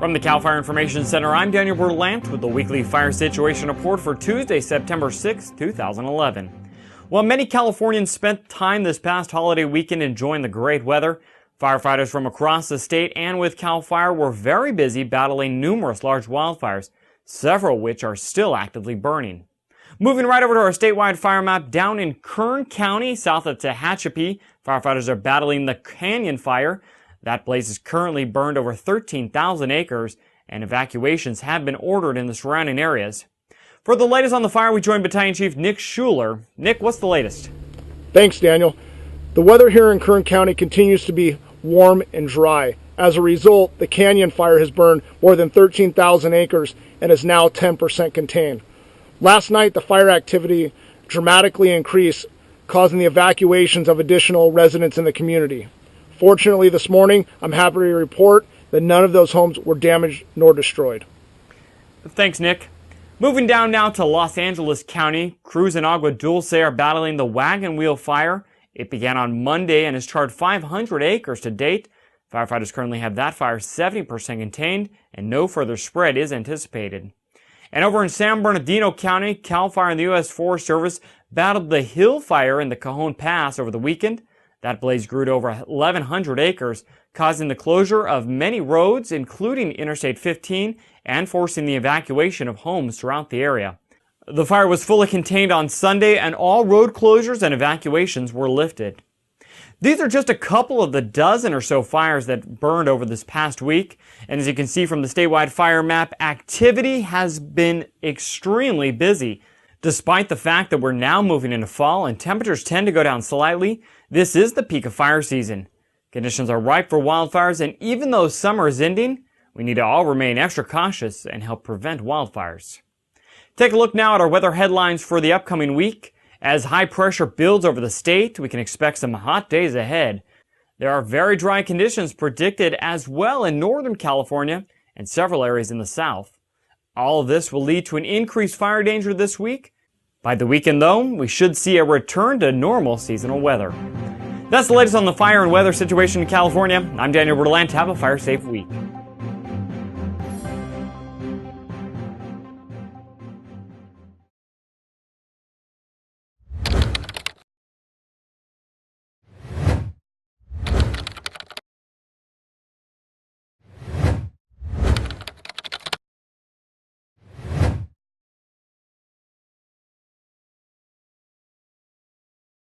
From the CAL FIRE Information Center, I'm Daniel Berlant with the weekly fire situation report for Tuesday, September 6, 2011. While many Californians spent time this past holiday weekend enjoying the great weather, firefighters from across the state and with CAL FIRE were very busy battling numerous large wildfires, several of which are still actively burning. Moving right over to our statewide fire map, down in Kern County, south of Tehachapi, firefighters are battling the Canyon Fire. That blaze is currently burned over 13,000 acres, and evacuations have been ordered in the surrounding areas. For the latest on the fire, we join Battalion Chief Nick Schuler. Nick, what's the latest? Thanks, Daniel. The weather here in Kern County continues to be warm and dry. As a result, the Canyon Fire has burned more than 13,000 acres and is now 10% contained. Last night, the fire activity dramatically increased, causing the evacuations of additional residents in the community. Fortunately, this morning, I'm happy to report that none of those homes were damaged nor destroyed. Thanks, Nick. Moving down now to Los Angeles County, crews in Agua Dulce are battling the Wagon Wheel Fire. It began on Monday and has charred 500 acres to date. Firefighters currently have that fire 70% contained, and no further spread is anticipated. And over in San Bernardino County, CAL FIRE and the U.S. Forest Service battled the Hill Fire in the Cajon Pass over the weekend. That blaze grew to over 1,100 acres, causing the closure of many roads, including Interstate 15, and forcing the evacuation of homes throughout the area. The fire was fully contained on Sunday, and all road closures and evacuations were lifted. These are just a couple of the dozen or so fires that burned over this past week. And as you can see from the statewide fire map, activity has been extremely busy. Despite the fact that we're now moving into fall and temperatures tend to go down slightly, this is the peak of fire season. Conditions are ripe for wildfires, and even though summer is ending, we need to all remain extra cautious and help prevent wildfires. Take a look now at our weather headlines for the upcoming week. As high pressure builds over the state, we can expect some hot days ahead. There are very dry conditions predicted as well in Northern California and several areas in the south. All of this will lead to an increased fire danger this week. By the weekend, though, we should see a return to normal seasonal weather. That's the latest on the fire and weather situation in California. I'm Daniel Berlant. Have a fire-safe week.